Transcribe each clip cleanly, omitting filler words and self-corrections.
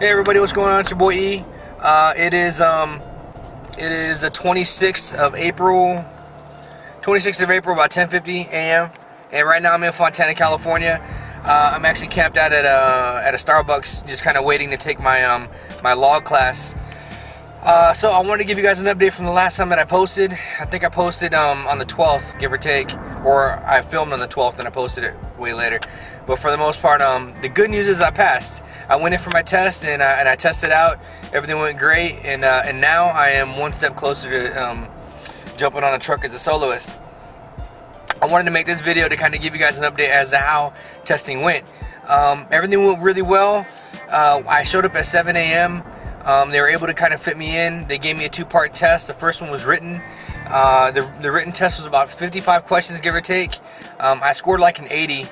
Hey everybody, what's going on? It's your boy E. It is the 26th of April, about 10:50 a.m. and right now I'm in Fontana, California. I'm actually camped out at a Starbucks, just kind of waiting to take my my log class. So I wanted to give you guys an update from the last time that I posted. I think I posted on the 12th, give or take, or I filmed on the 12th and I posted it way later. But for the most part, the good news is I passed. I went in for my test and I tested out. Everything went great, and now I am one step closer to jumping on a truck as a soloist. I wanted to make this video to kind of give you guys an update as to how testing went. Everything went really well. I showed up at 7 a.m. They were able to kind of fit me in. They gave me a two-part test. The first one was written. The written test was about 55 questions, give or take. I scored like an 80,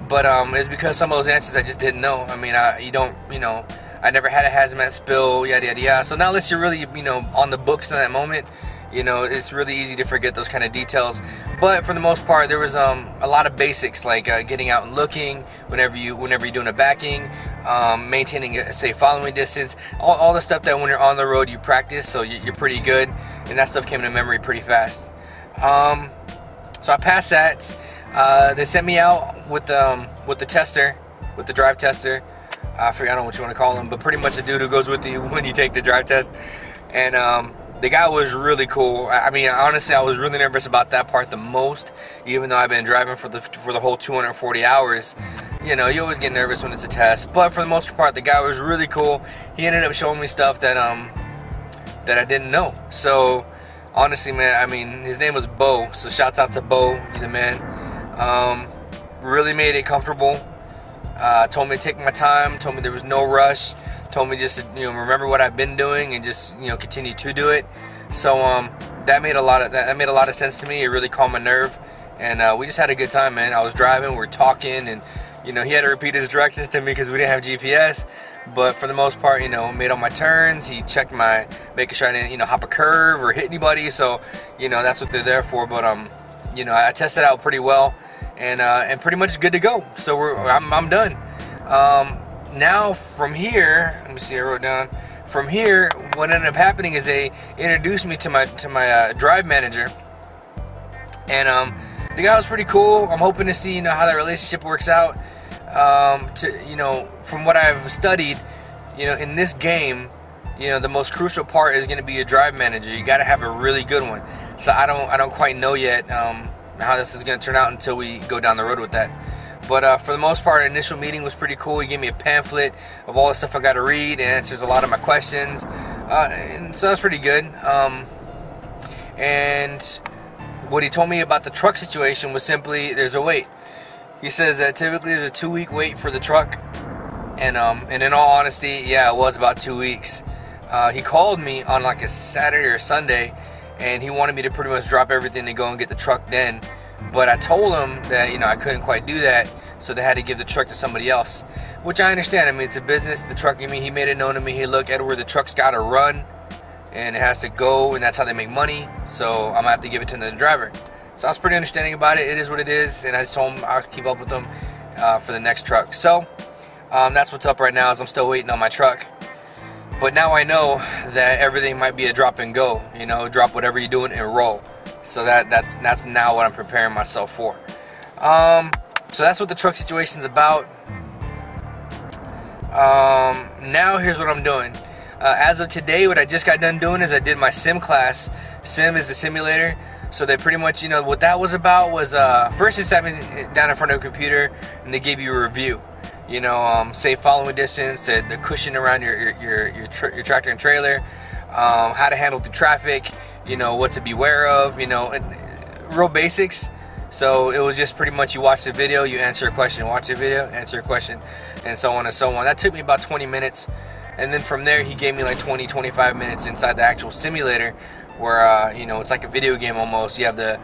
but it's because some of those answers I just didn't know. I mean, I never had a hazmat spill, yada yada yada. So now, unless you're really, on the books in that moment, it's really easy to forget those kind of details. But for the most part, there was a lot of basics, like getting out and looking whenever you're doing a backing, maintaining a safe following distance, all the stuff that when you're on the road you practice, so you're pretty good, and that stuff came to memory pretty fast. So I passed that. They sent me out with the tester, with the drive tester. I don't know what you want to call him, but pretty much the dude who goes with you when you take the drive test. And the guy was really cool. I mean, honestly, I was really nervous about that part the most, even though I've been driving for the whole 240 hours. You always get nervous when it's a test, but for the most part, the guy was really cool. He ended up showing me stuff that that I didn't know. So honestly, man, I mean, his name was Bo. So shouts out to Bo, you the man. Really made it comfortable. Told me to take my time. Told me there was no rush. Told me just to, remember what I've been doing and just, continue to do it. So that made a lot of sense to me. It really calmed my nerve, and we just had a good time, man. I was driving, we were talking, and he had to repeat his directions to me because we didn't have GPS. But for the most part, made all my turns. He checked making sure I didn't, hop a curve or hit anybody. So, that's what they're there for. But I tested out pretty well, and pretty much good to go. So I'm done. Now from here, let me see, I wrote down. From here, what ended up happening is they introduced me to my drive manager, and the guy was pretty cool. I'm hoping to see how that relationship works out. From what I've studied, in this game, the most crucial part is going to be your drive manager. You got to have a really good one. So I don't quite know yet how this is going to turn out until we go down the road with that. But for the most part, the initial meeting was pretty cool. He gave me a pamphlet of all the stuff I got to read, and answers a lot of my questions, and so that's pretty good. And what he told me about the truck situation was simply there's a wait. He says that typically there's a 2-week wait for the truck, and in all honesty, yeah, it was about 2 weeks. He called me on like a Saturday or Sunday, and he wanted me to pretty much drop everything to go and get the truck then. But I told him that I couldn't quite do that, so they had to give the truck to somebody else, which I understand. I mean, it's a business. The truck, he made it known to me. Hey, look, Edward, the truck's got to run, and it has to go, and that's how they make money. So I'm gonna have to give it to the driver. So I was pretty understanding about it. It is what it is, and I just told him I'll keep up with them for the next truck. So that's what's up right now. Is I'm still waiting on my truck. But now I know that everything might be a drop and go. Drop whatever you're doing and roll. So that's now what I'm preparing myself for. So that's what the truck situation's about. Now here's what I'm doing. As of today, what I just got done doing is I did my sim class. Sim is a simulator. So they pretty much, what that was about was first they sat me down in front of a computer and they gave you a review. Safe following distance, the cushion around your tractor and trailer, how to handle the traffic, what to beware of, real basics. So it was just pretty much you watch the video, you answer a question, watch the video, answer a question, and so on and so on. That took me about 20 minutes, and then from there he gave me like 20-25 minutes inside the actual simulator, where it's like a video game almost. You have the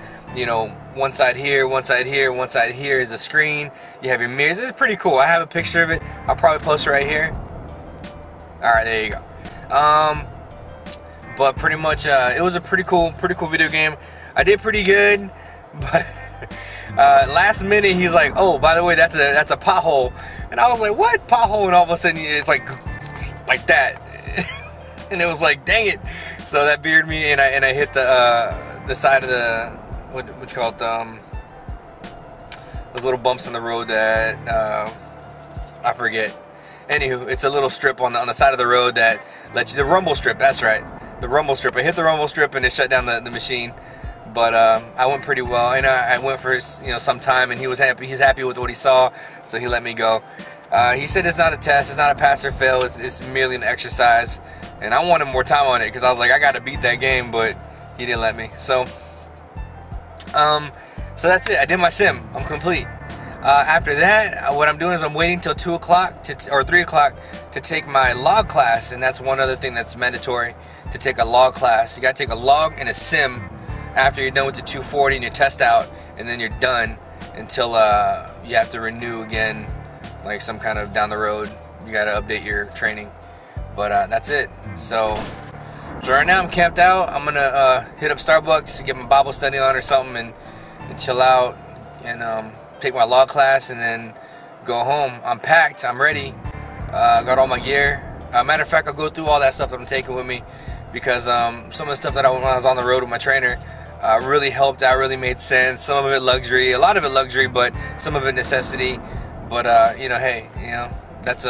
one side here, one side here, one side here is a screen. You have your mirrors. It's pretty cool. I have a picture of it. I'll probably post it right here. Alright, there you go. But pretty much it was a pretty cool video game. I did pretty good, but last minute he's like, oh, by the way, that's a pothole. And I was like, what pothole? And all of a sudden it's like like that. And it was like, dang it. So that veered me, and I hit the side of the, what you call it, those little bumps in the road that I forget. Anywho, it's a little strip on the side of the road that lets you, the rumble strip, that's right, the rumble strip. I hit the rumble strip and it shut down the machine. But I went pretty well, and I went for some time, and he was happy. He's happy with what he saw, so he let me go. He said it's not a test, it's not a pass or fail, it's merely an exercise. And I wanted more time on it because I was like, I got to beat that game, but he didn't let me. So that's it. I did my sim. I'm complete. After that, what I'm doing is I'm waiting till 2 o'clock or 3 o'clock to take my log class, and that's one other thing that's mandatory, to take a log class. You got to take a log and a sim after you're done with the 240 and your test out, and then you're done until you have to renew again, like some kind of down the road. You got to update your training. But that's it. So right now I'm camped out. I'm gonna hit up Starbucks to get my Bible study on or something, and chill out and take my law class and then go home. I'm packed. I'm ready. Got all my gear. Matter of fact, I'll go through all that stuff that I'm taking with me, because some of the stuff that when I was on the road with my trainer really helped out, really made sense. Some of it luxury, a lot of it luxury, but some of it necessity. But hey, that's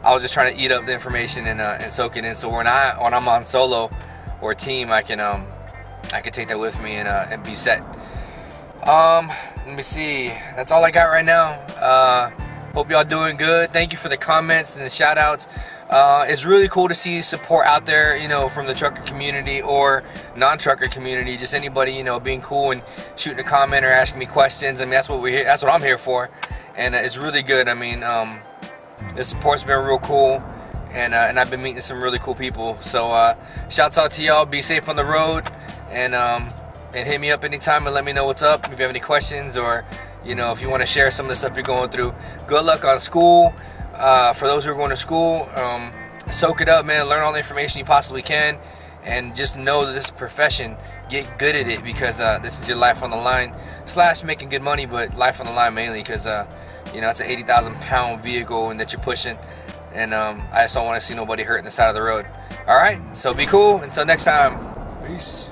I was just trying to eat up the information and soak it in. So when I'm on solo or a team, I can take that with me and be set. Let me see. That's all I got right now. Hope y'all doing good. Thank you for the comments and the shout outs. It's really cool to see support out there, from the trucker community or non-trucker community. Just anybody, being cool and shooting a comment or asking me questions. I mean, that's what that's what I'm here for, and it's really good. I mean, the support's been real cool, and I've been meeting some really cool people. So shouts out to y'all. Be safe on the road, and hit me up anytime and let me know what's up. If you have any questions, or if you want to share some of the stuff you're going through. Good luck on school. For those who are going to school, soak it up, man. Learn all the information you possibly can, and just know that this is a profession. Get good at it, because this is your life on the line, / making good money, but life on the line mainly, because it's an 80,000 pound vehicle and that you're pushing, and I just don't want to see nobody hurt in the side of the road. Alright, so be cool. Until next time, peace.